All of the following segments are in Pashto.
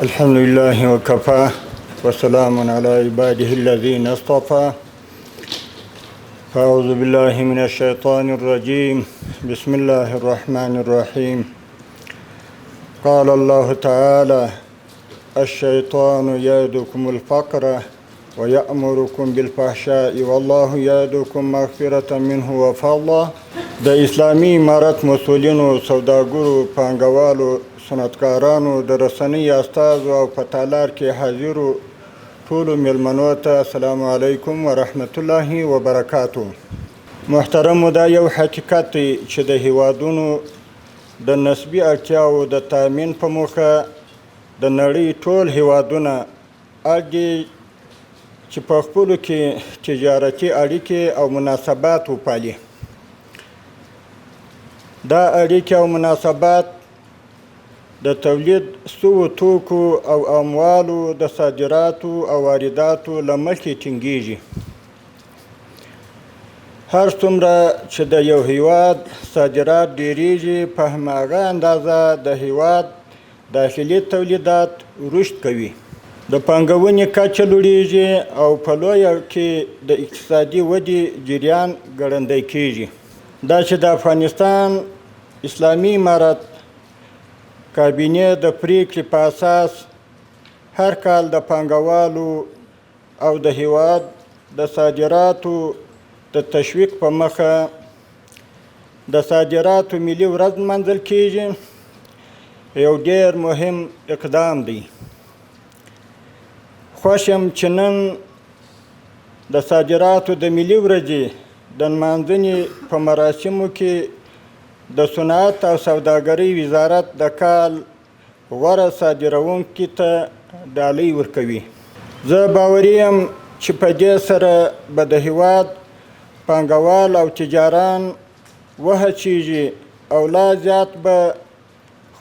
الحمد لله وكفى وسلام على عباده الذين اصطفى. أعوذ بالله من الشيطان الرجيم. بسم الله الرحمن الرحيم. قال الله تعالى: الشيطان يعدكم الفقر ويأمركم بالفحشاء والله يعدكم مغفرة منه وفضلا. د اسلامي امارت مسؤلینو، سوداګرو، پانګوالو، صنعتکارانو، د رسنۍ استازو او په تالار کې حاضرو ټولو میلمنو ته السلام علیکم ورحمت الله وبرکاتو. محترمو، دا یو حقیقت دی چې د هیوادونو د نسبي اړتیاو د تامین په موخه د نړۍ ټول هیوادونه اړ دي چې په خپلو کې تجارتي اړیکې او مناسبات وپالي. دا اړیکې او مناسبات د تولید سوو توکو او اموالو د صادراتو او وارداتو له مخې ټینګیږي. هر څومره چې د یو هیواد صادرات ډیریږي، په هماغه اندازه د هیواد داخلي تولیدات رشد کوي، د پانګونې کچه لوړیږي او په لویه کې د اقتصادي ودې جریان ګړندی کیږي. دا چې د افغانستان اسلامي امارت کابینې د پریکړې په اساس هر کال د پانګوالو او د هیواد د صادراتو د تشویق په مخه د صادراتو ملي ورځ نمانځل کیږي، یو ډیر مهم اقدام دی. خوښ یم چې نن د صادراتو د ملي ورځې د نمانځنې په مراسمو کې د صنعت او سوداګرۍ وزارت د کال غوره صادروونکي ته ډالۍ ورکوي. زه باوري یم چې په دې سره به د هیواد پانګوال او تجاران وهڅیږي او لا زیات به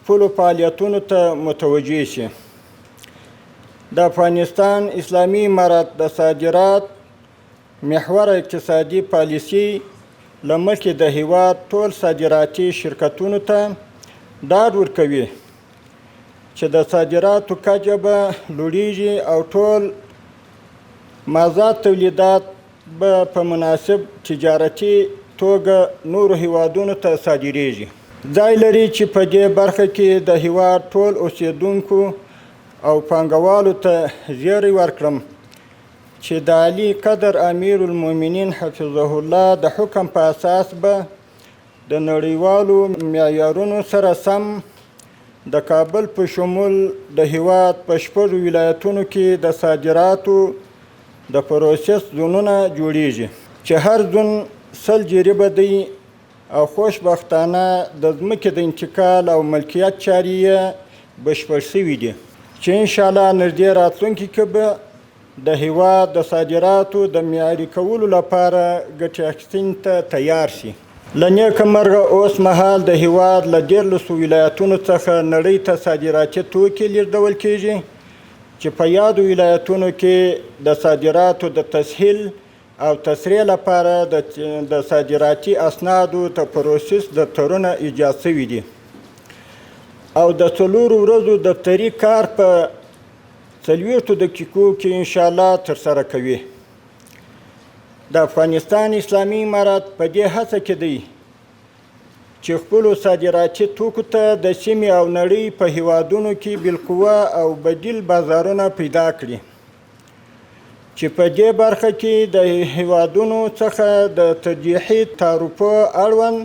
خپلو فعالیتونو ته متوجه شي. د افغانستان اسلامي امارت د صادرات محور اقتصادي پالیسي له مخې د هیواد ټول صادراتي شرکتونو ته ډاډ ورکوي چې د صادراتو کچه به لوړیږي او ټول مازاد تولیدات به په مناسب تجارتي توګه نورو هیوادونو ته صادریږي. ځای لري چې په دې برخه کې د هیواد ټول اوسیدونکو او پانګوالو ته زیری ورکړم چې د علی قدر امیر المؤمنین حفظه الله د حکم په اساس به د نړیوالو معیارونو سره سم د کابل په شمول د هیواد په 6 ولایتونو کې د صادراتو د پروسس زونونه جوړیږي چې هر زون 100 جریبه دی او خوشبختانه د ځمکې د انتقال او ملکیت چارې بشپړ شوي دي چې انشاءالله نږدې راتلونکي کې به د هیواد د صادراتو د معیاري کولو لپاره ګټې اخیستنې ته تیار شي. له نیکه مرغه اوس مهال د هیواد له 14 ولایتونو څخه نړۍ ته صادراتي توکي لیږدول کیږي چې په یادو ولایتونو کې د صادراتو د تسهیل او تسریع لپاره د صادراتي اسنادو د پروسس دفترونه ایجاد شوي دي او د 4 ورځو دفتري کار په 40 دقیقو کې انشاءالله ترسره کوي. د افغانستان اسلامي امارت په دې هڅه کې دی چې خپلو صادراتي توکو ته د سیمې او نړۍ په هیوادونو کې بالقوه او بدیل بازارونه پیدا کړي چې په دې برخه کې د هیوادونو څخه د ترجیحي تعرفو اړوند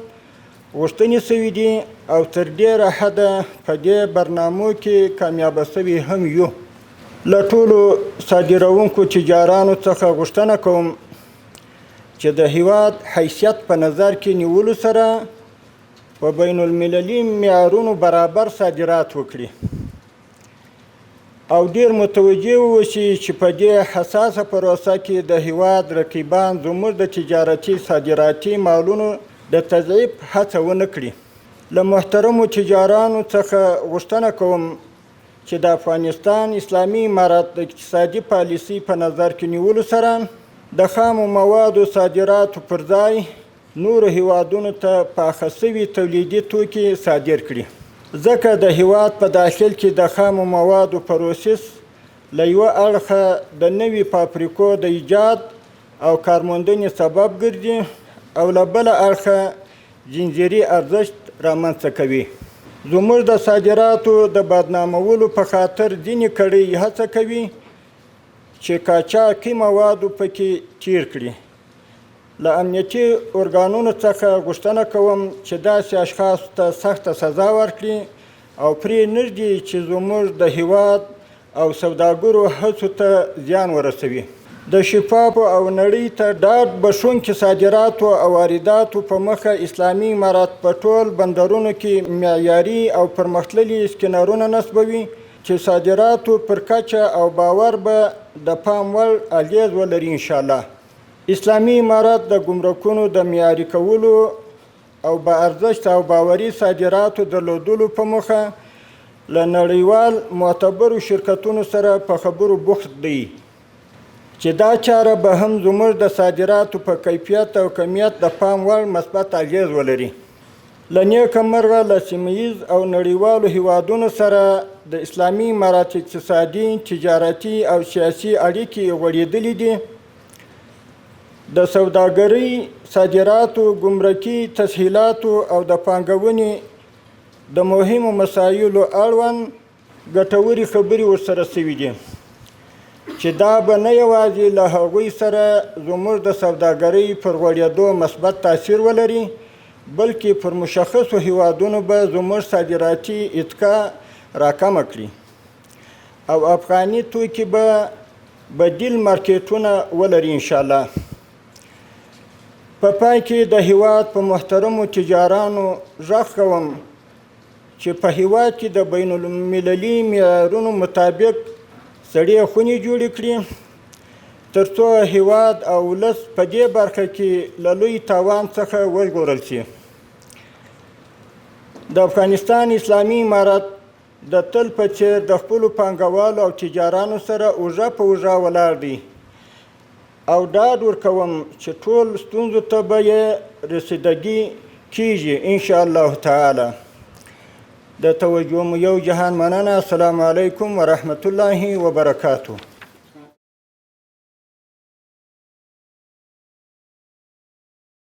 غوښتنې شوي دي او تر ډیره حده په دې برنامو کې کامیابه شوي هم یو. له ټولو صادروونکو تجارانو څخه غوښتنه کوم چې د هیواد حیثیت په نظر کې نیولو سره په بین المللي معیارونو برابر صادرات وکړي او ډیر متوجه واوسي چې په دې حساسه پروسه کې د هیواد رقیبان زموږ د تجارتي صادراتي مالونو د تضعیف هڅه ونه کړي. له محترمو تجارانو څخه غوښتنه کوم چې د افغانستان اسلامي امارت د اقتصادي پالیسي په نظر کې نیولو سره د خامو موادو صادراتو پر ځای نورو هیوادونو ته پاخه شوي تولیدي توکي صادر کړي. ځکه د هیواد په داخل کې د خامو موادو پروسس له یوه اړخه د نوي فابریکو د ایجاد او کارموندنې سبب ګرځي او له بله اړخه جنزیري ارزښت رامنځته کوي. زموږ د صادراتو د بدنامولو په خاطر ځینې کړۍ هڅه کوي چې قاچاقي موادو پکې تیر کړي. له امنیتي ارګانونو څخه غوښتنه کوم چې داسې اشخاصو ته سخته سزا ورکړي او پرې نږدي چې زموږ د هیواد او سوداګرو هڅو ته زیان ورسوي. د شفافو او نړۍ ته ډاډ بښونکي صادراتو او وارداتو په مخه اسلامي امارات په ټول بندرونو کې معیاري او پرمختللي سکینرونه نصبوي چې صادراتو پر کچه او باور به د پام وړ اغیز ولري انشاءالله. اسلامي امارات د ګمرکونو د معیاري کولو او با ارزښت او باوري صادراتو درلودلو په موخه له نړیوال معتبرو شرکتونو سره په خبرو بوخت دی چې دا چاره به هم زموږ د صادراتو په کیفیت او کمیت د پام وړ مثبت اغیز ولري. له نیکه مرغه له سیمهییز او نړیوالو هیوادونو سره د اسلامي امارات اقتصادي، تجارتي او سیاسي اړیکې غوړېدلې دي. د سوداګرۍ، صادراتو، ګمرکي تسهیلاتو او د پانګونې د مهمو مسایلو اړوند ګټورې خبرې ورسره شوي دي چې دا به نه یوازې له هغوی سره زموږ د سوداګرۍ پر غوړېدو مثبت تاثیر ولري بلکې پر مشخصو هیوادونو به زموږ صادراتي اتکا راکمه کړي او افغاني توکي به بدیل مارکیټونه ولري انشاءالله. په پای کې د هیواد په محترمو تجارانو غږ کوم چې په هیواد کې د بین المللي معیارونو مطابق سړې خونې جوړې کړي تر څو هیواد او ولس په دې برخه کې له لوی تاوان څخه وژغورل شي. د افغانستان اسلامي امارات د تل په څېر د خپلو پانګوالو او تجارانو سره اوږه په اوږه ولاړ دی او ډاډ ورکوم چې ټول ستونزو ته به یې رسیدګي کیږي انشاءالله تعالی. د توجه مو یو جهان مننه. السلام علیکم ورحمة الله وبرکاته.